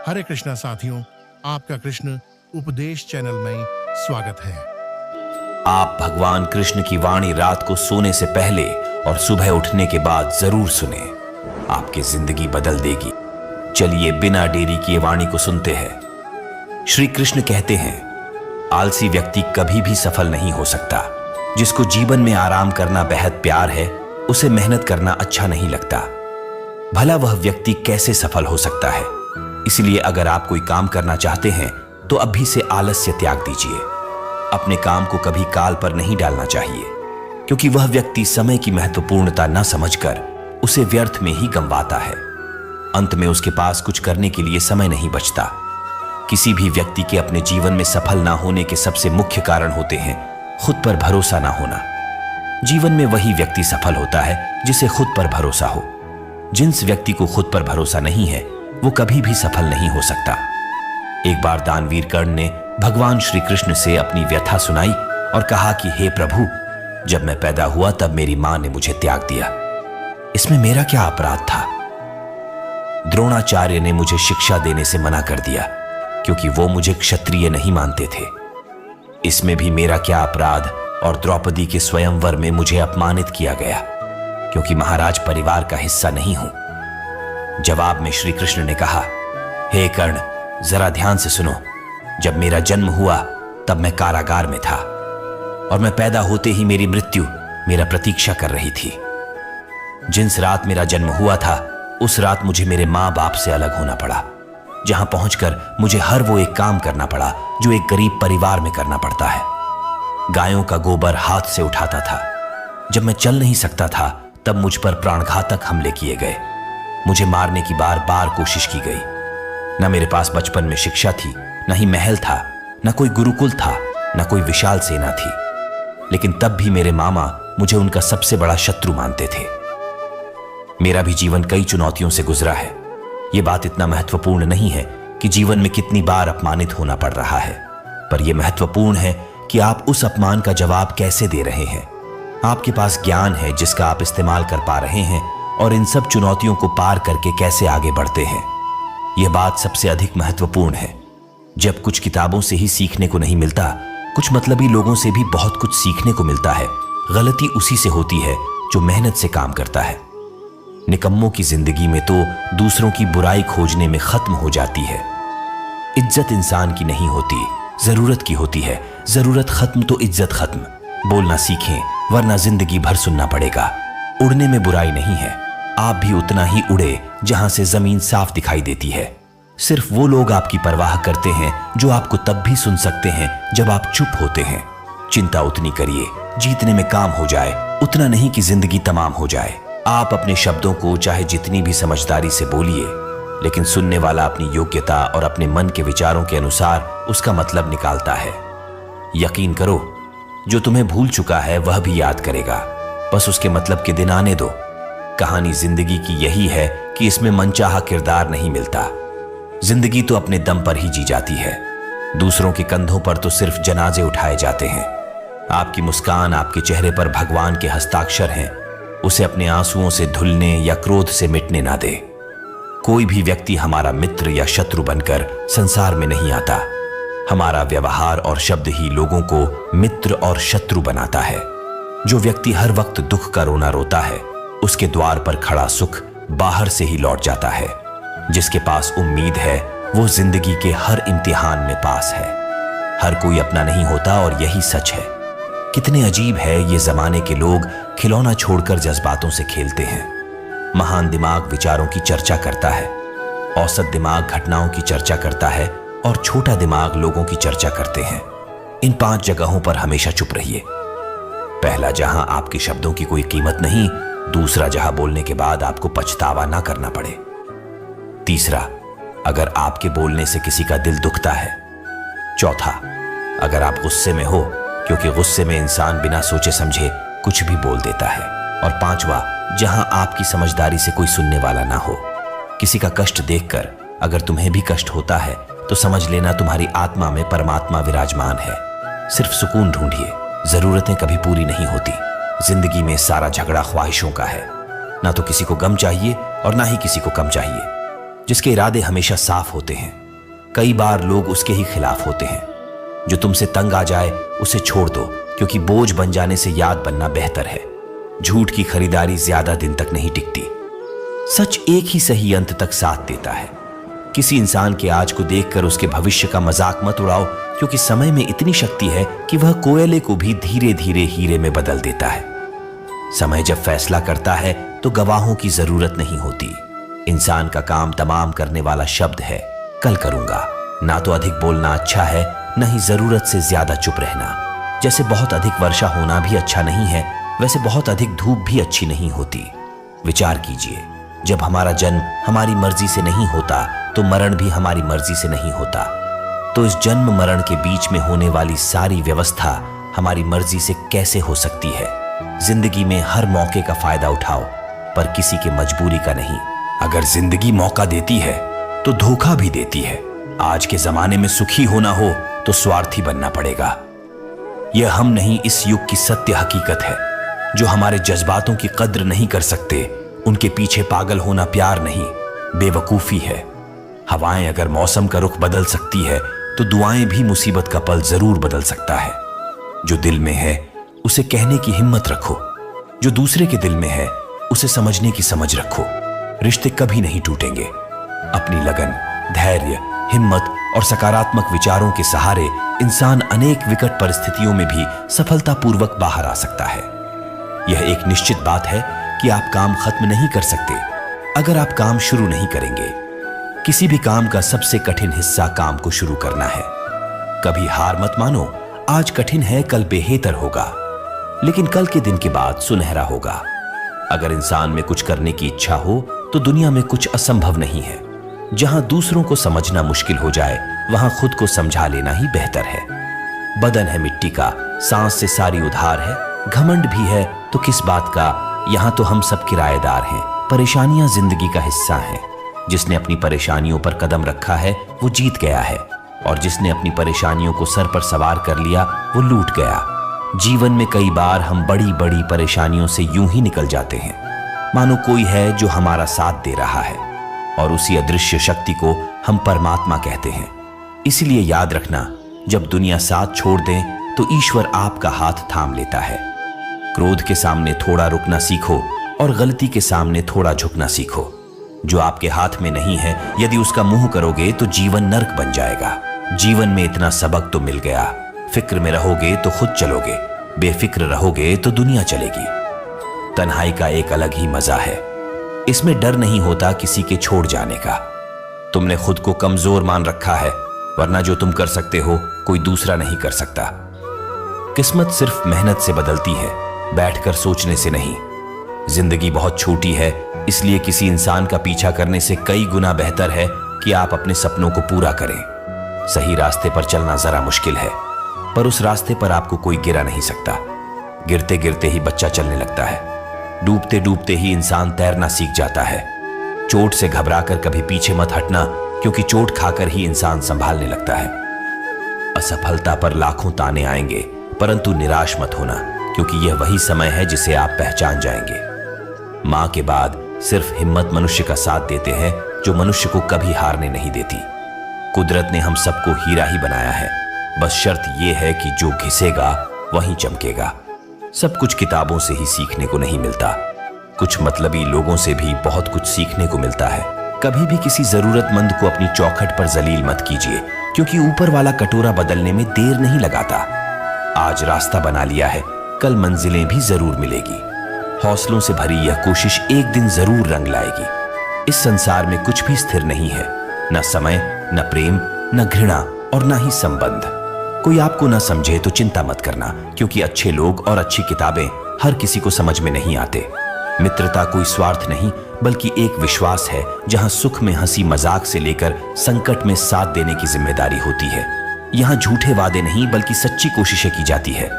हरे कृष्णा साथियों, आपका कृष्ण उपदेश चैनल में स्वागत है। आप भगवान कृष्ण की वाणी रात को सोने से पहले और सुबह उठने के बाद जरूर सुने, आपकी जिंदगी बदल देगी। चलिए बिना देरी किए वाणी को सुनते हैं। श्री कृष्ण कहते हैं, आलसी व्यक्ति कभी भी सफल नहीं हो सकता। जिसको जीवन में आराम करना बेहद प्यार है, उसे मेहनत करना अच्छा नहीं लगता। भला वह व्यक्ति कैसे सफल हो सकता है? इसलिए अगर आप कोई काम करना चाहते हैं तो अभी से आलस्य त्याग दीजिए। अपने काम को कभी काल पर नहीं डालना चाहिए, क्योंकि वह व्यक्ति समय की महत्वपूर्णता न समझकर उसे व्यर्थ में ही गंवाता है। अंत में उसके पास कुछ करने के लिए समय नहीं बचता। किसी भी व्यक्ति के अपने जीवन में सफल ना होने के सबसे मुख्य कारण होते हैं खुद पर भरोसा ना होना। जीवन में वही व्यक्ति सफल होता है जिसे खुद पर भरोसा हो। जिस व्यक्ति को खुद पर भरोसा नहीं है वो कभी भी सफल नहीं हो सकता। एक बार दानवीर कर्ण ने भगवान श्री कृष्ण से अपनी व्यथा सुनाई और कहा कि हे प्रभु, जब मैं पैदा हुआ तब मेरी मां ने मुझे त्याग दिया। इसमें मेरा क्या अपराध था? द्रोणाचार्य ने मुझे शिक्षा देने से मना कर दिया क्योंकि वो मुझे क्षत्रिय नहीं मानते थे। इसमें भी मेरा क्या अपराध? और द्रौपदी के स्वयंवर में मुझे अपमानित किया गया क्योंकि महाराज परिवार का हिस्सा नहीं हूं। जवाब में श्री कृष्ण ने कहा, हे कर्ण, जरा ध्यान से सुनो। जब मेरा जन्म हुआ तब मैं कारागार में था और मैं पैदा होते ही मेरी मृत्यु मेरा प्रतीक्षा कर रही थी। जिस रात मेरा जन्म हुआ था उस रात मुझे मेरे मां बाप से अलग होना पड़ा, जहां पहुंचकर मुझे हर वो एक काम करना पड़ा जो एक गरीब परिवार में करना पड़ता है। गायों का गोबर हाथ से उठाता था। जब मैं चल नहीं सकता था तब मुझ पर प्राणघातक हमले किए गए। मुझे मारने की बार बार कोशिश की गई। न मेरे पास बचपन में शिक्षा थी, न ही महल था, न कोई गुरुकुल था, न कोई विशाल सेना थी। लेकिन तब भी मेरे मामा मुझे उनका सबसे बड़ा शत्रु मानते थे। मेरा भी जीवन कई चुनौतियों से गुजरा है। यह बात इतना महत्वपूर्ण नहीं है कि जीवन में कितनी बार अपमानित होना पड़ रहा है, पर यह महत्वपूर्ण है कि आप उस अपमान का जवाब कैसे दे रहे हैं। आपके पास ज्ञान है जिसका आप इस्तेमाल कर पा रहे हैं और इन सब चुनौतियों को पार करके कैसे आगे बढ़ते हैं। यह बात सबसे अधिक महत्वपूर्ण है। जब कुछ किताबों से ही सीखने को नहीं मिलता, कुछ मतलबी लोगों से भी बहुत कुछ सीखने को मिलता है। गलती उसी से होती है जो मेहनत से काम करता है। निकम्मों की जिंदगी में तो दूसरों की बुराई खोजने में खत्म हो जाती है। इज्जत इंसान की नहीं होती, जरूरत की होती है। जरूरत खत्म तो इज्जत खत्म। बोलना सीखें, वरना जिंदगी भर सुनना पड़ेगा। उड़ने में बुराई नहीं है। आप भी उतना ही उड़े जहां से जमीन साफ दिखाई देती है। सिर्फ वो लोग आपकी परवाह करते हैं जो आपको तब भी सुन सकते हैं जब आप चुप होते हैं। चिंता उतनी करिए जीतने में काम हो जाए, उतना नहीं कि जिंदगी तमाम हो जाए। आप अपने शब्दों को चाहे जितनी भी समझदारी से बोलिए, लेकिन सुनने वाला अपनी योग्यता और अपने मन के विचारों के अनुसार उसका मतलब निकालता है। यकीन करो, जो तुम्हें भूल चुका है वह भी याद करेगा। बस उसके मतलब के दिन आने दो। कहानी जिंदगी की यही है कि इसमें मनचाहा किरदार नहीं मिलता। जिंदगी तो अपने दम पर ही जी जाती है। दूसरों के कंधों पर तो सिर्फ जनाजे उठाए जाते हैं। आपकी मुस्कान आपके चेहरे पर भगवान के हस्ताक्षर हैं। उसे अपने आंसुओं से धुलने या क्रोध से मिटने ना दे। कोई भी व्यक्ति हमारा मित्र या शत्रु बनकर संसार में नहीं आता। हमारा व्यवहार और शब्द ही लोगों को मित्र और शत्रु बनाता है। जो व्यक्ति हर वक्त दुख का रोना रोता है, उसके द्वार पर खड़ा सुख बाहर से ही लौट जाता है। जिसके पास उम्मीद है वो जिंदगी के हर इम्तिहान में पास है। हर कोई अपना नहीं होता और यही सच है। कितने अजीब है ये जमाने के लोग खिलौना छोड़कर जज्बातों से खेलते हैं। महान दिमाग विचारों की चर्चा करता है, औसत दिमाग घटनाओं की चर्चा करता है और छोटा दिमाग लोगों की चर्चा करते हैं। इन 5 जगहों पर हमेशा चुप रहिए। पहला, जहां आपके शब्दों की कोई कीमत नहीं। दूसरा, जहां बोलने के बाद आपको पछतावा ना करना पड़े। तीसरा, अगर आपके बोलने से किसी का दिल दुखता है। चौथा, अगर आप गुस्से में हो, क्योंकि गुस्से में इंसान बिना सोचे समझे कुछ भी बोल देता है। और पांचवा, जहां आपकी समझदारी से कोई सुनने वाला ना हो। किसी का कष्ट देखकर अगर तुम्हें भी कष्ट होता है तो समझ लेना तुम्हारी आत्मा में परमात्मा विराजमान है। सिर्फ सुकून ढूंढिए। जरूरतें कभी पूरी नहीं होती। जिंदगी में सारा झगड़ा ख्वाहिशों का है। ना तो किसी को गम चाहिए और ना ही किसी को कम चाहिए। जिसके इरादे हमेशा साफ होते हैं। कई बार लोग उसके ही खिलाफ होते हैं। जो तुमसे तंग आ जाए उसे छोड़ दो, क्योंकि बोझ बन जाने से याद बनना बेहतर है। झूठ की खरीदारी ज्यादा दिन तक नहीं टिकती। सच एक ही सही अंत तक साथ देता है। किसी इंसान के आज को देखकर उसके भविष्य का मजाक मत उड़ाओ, क्योंकि समय में इतनी शक्ति है कि वह कोयले को भी धीरे धीरे हीरे में बदल देता है। समय जब फैसला करता है तो गवाहों की जरूरत नहीं होती। इंसान का काम तमाम करने वाला शब्द है कल करूंगा। ना तो अधिक बोलना अच्छा है, न ही जरूरत से ज्यादा चुप रहना। जैसे बहुत अधिक वर्षा होना भी अच्छा नहीं है, वैसे बहुत अधिक धूप भी अच्छी नहीं होती। विचार कीजिए, जब हमारा जन्म हमारी मर्जी से नहीं होता तो मरण भी हमारी मर्जी से नहीं होता। तो इस जन्म मरण के बीच में होने वाली सारी व्यवस्था हमारी मर्जी से कैसे हो सकती है? जिंदगी में हर मौके का फायदा उठाओ, पर किसी की मजबूरी का नहीं। अगर जिंदगी मौका देती है तो धोखा भी देती है। आज के जमाने में सुखी होना हो तो स्वार्थी बनना पड़ेगा। यह हम नहीं, इस युग की सत्य हकीकत है। जो हमारे जज्बातों की कद्र नहीं कर सकते, उनके पीछे पागल होना प्यार नहीं, बेवकूफी है। हवाएं अगर मौसम का रुख बदल सकती है तो दुआएं भी मुसीबत का पल जरूर बदल सकता है। जो दिल में है उसे कहने की हिम्मत रखो, जो दूसरे के दिल में है उसे समझने की समझ रखो। रिश्ते कभी नहीं टूटेंगे। अपनी लगन, धैर्य, हिम्मत और सकारात्मक विचारों के सहारे इंसान अनेक विकट परिस्थितियों में भी सफलतापूर्वक बाहर आ सकता है। यह एक निश्चित बात है कि आप काम खत्म नहीं कर सकते अगर आप काम शुरू नहीं करेंगे। किसी भी काम का सबसे कठिन हिस्सा काम को शुरू करना है। कभी हार मत मानो। आज कठिन है, कल बेहतर होगा, लेकिन कल के दिन के बाद सुनहरा होगा। अगर इंसान में कुछ करने की इच्छा हो तो दुनिया में कुछ असंभव नहीं है। जहां दूसरों को समझना मुश्किल हो जाए, वहां खुद को समझा लेना ही बेहतर है। बदन है मिट्टी का, सांस से सारी उधार है। घमंड भी है तो किस बात का, यहां तो हम सब किराएदार हैं। परेशानियां जिंदगी का हिस्सा हैं। जिसने अपनी परेशानियों पर कदम रखा है वो जीत गया है, और जिसने अपनी परेशानियों को सर पर सवार कर लिया वो लूट गया। जीवन में कई बार हम बड़ी बड़ी परेशानियों से यूं ही निकल जाते हैं, मानो कोई है जो हमारा साथ दे रहा है, और उसी अदृश्य शक्ति को हम परमात्मा कहते हैं। इसलिए याद रखना, जब दुनिया साथ छोड़ दे तो ईश्वर आपका हाथ थाम लेता है। क्रोध के सामने थोड़ा रुकना सीखो और गलती के सामने थोड़ा झुकना सीखो। जो आपके हाथ में नहीं है, यदि उसका मुंह करोगे तो जीवन नर्क बन जाएगा। जीवन में इतना सबक तो मिल गया। फिक्र में रहोगे तो खुद चलोगे, बेफिक्र रहोगे तो दुनिया चलेगी। तन्हाई का एक अलग ही मजा है। इसमें डर नहीं होता किसी के छोड़ जाने का। तुमने खुद को कमजोर मान रखा है, वरना जो तुम कर सकते हो कोई दूसरा नहीं कर सकता। किस्मत सिर्फ मेहनत से बदलती है, बैठकर सोचने से नहीं। जिंदगी बहुत छोटी है, इसलिए किसी इंसान का पीछा करने से कई गुना बेहतर है कि आप अपने सपनों को पूरा करें। सही रास्ते पर चलना जरा मुश्किल है, पर उस रास्ते पर आपको कोई गिरा नहीं सकता। गिरते गिरते ही बच्चा चलने लगता है। डूबते डूबते ही इंसान तैरना सीख जाता है। चोट से घबराकर कभी पीछे मत हटना, क्योंकि चोट खाकर ही इंसान संभालने लगता है। असफलता पर लाखों ताने आएंगे, परंतु निराश मत होना, क्योंकि यह वही समय है जिसे आप पहचान जाएंगे। मां के बाद सिर्फ हिम्मत मनुष्य का साथ देते हैं, जो मनुष्य को कभी हारने नहीं देती। कुदरत ने हम सबको हीरा ही बनाया है, बस शर्त यह है कि जो घिसेगा वहीं चमकेगा। सब कुछ किताबों से ही सीखने को नहीं मिलता, कुछ मतलबी लोगों से भी बहुत कुछ सीखने को मिलता है। कभी भी किसी जरूरतमंद को अपनी चौखट पर जलील मत कीजिए, क्योंकि ऊपर वाला कटोरा बदलने में देर नहीं लगाता। आज रास्ता बना लिया है, कल मंजिलें भी जरूर मिलेगी। हौसलों से भरी यह कोशिश एक दिन जरूर रंग लाएगी। इस संसार में कुछ भी स्थिर नहीं है, न समय, न प्रेम, न घृणा और न ही संबंध। कोई आपको न समझे तो चिंता मत करना, क्योंकि अच्छे लोग और अच्छी किताबें हर किसी को समझ में नहीं आते। मित्रता कोई स्वार्थ नहीं, बल्कि एक विश्वास है, जहां सुख में हंसी मजाक से लेकर संकट में साथ देने की जिम्मेदारी होती है। यहाँ झूठे वादे नहीं, बल्कि सच्ची कोशिशें की जाती है।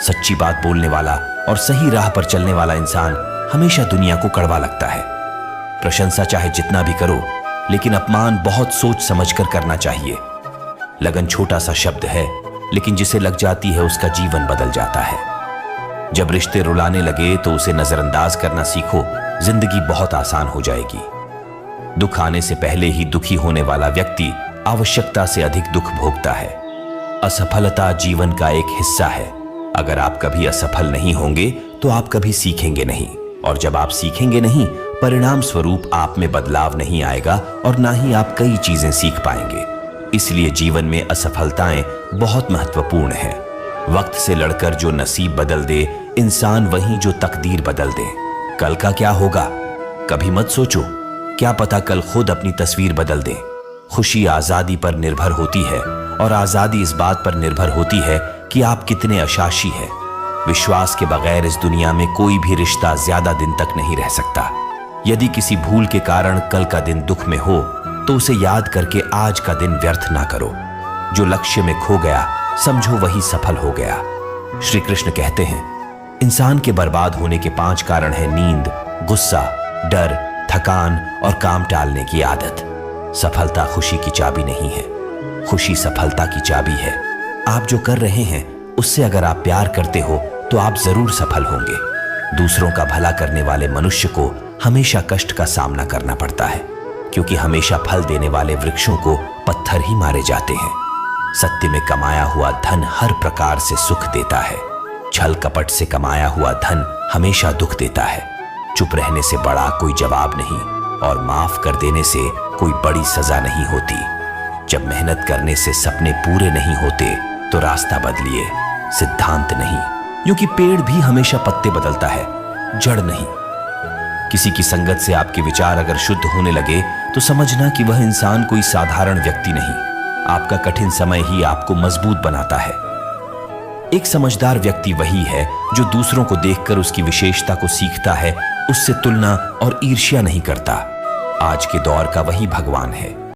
सच्ची बात बोलने वाला और सही राह पर चलने वाला इंसान हमेशा दुनिया को कड़वा लगता है। प्रशंसा चाहे जितना भी करो, लेकिन अपमान बहुत सोच समझकर करना चाहिए। लगन छोटा सा शब्द है, लेकिन जिसे लग जाती है उसका जीवन बदल जाता है। जब रिश्ते रुलाने लगे तो उसे नजरअंदाज करना सीखो, जिंदगी बहुत आसान हो जाएगी। दुख आने से पहले ही दुखी होने वाला व्यक्ति आवश्यकता से अधिक दुख भोगता है। असफलता जीवन का एक हिस्सा है। अगर आप कभी असफल नहीं होंगे तो आप कभी सीखेंगे नहीं, और जब आप सीखेंगे नहीं, परिणाम स्वरूप आप में बदलाव नहीं आएगा और ना ही आप कई चीजें सीख पाएंगे। इसलिए जीवन में असफलताएं बहुत महत्वपूर्ण है। वक्त से लड़कर जो नसीब बदल दे इंसान, वही जो तकदीर बदल दे। कल का क्या होगा कभी मत सोचो, क्या पता कल खुद अपनी तस्वीर बदल दे। खुशी आजादी पर निर्भर होती है और आजादी इस बात पर निर्भर होती है कि आप कितने अशाशी हैं। विश्वास के बगैर इस दुनिया में कोई भी रिश्ता ज्यादा दिन तक नहीं रह सकता। यदि किसी भूल के कारण कल का दिन दुख में हो तो उसे याद करके आज का दिन व्यर्थ ना करो। जो लक्ष्य में खो गया समझो वही सफल हो गया। श्री कृष्ण कहते हैं, इंसान के बर्बाद होने के 5 कारण हैं नींद, गुस्सा, डर, थकान और काम टालने की आदत। सफलता खुशी की चाबी नहीं है, खुशी सफलता की चाबी है। आप जो कर रहे हैं उससे अगर आप प्यार करते हो तो आप जरूर सफल होंगे। दूसरों का भला करने वाले मनुष्य को हमेशा कष्ट का सामना करना पड़ता है, क्योंकि हमेशा फल देने वाले वृक्षों को पत्थर ही मारे जाते हैं। सत्य में कमाया हुआ धन हर प्रकार से सुख देता है। छल कपट से कमाया हुआ धन हमेशा दुख देता है। चुप रहने से बड़ा कोई जवाब नहीं और माफ कर देने से कोई बड़ी सजा नहीं होती। जब मेहनत करने से सपने पूरे नहीं होते तो रास्ता बदलिए, सिद्धांत नहीं, क्योंकि पेड़ भी हमेशा पत्ते बदलता है, जड़ नहीं। किसी की संगत से आपके विचार अगर शुद्ध होने लगे तो समझना कि वह इंसान कोई साधारण व्यक्ति नहीं। आपका कठिन समय ही आपको मजबूत बनाता है। एक समझदार व्यक्ति वही है जो दूसरों को देखकर उसकी विशेषता को सीखता है, उससे तुलना और ईर्ष्या नहीं करता। आज के दौर का वही भगवान है।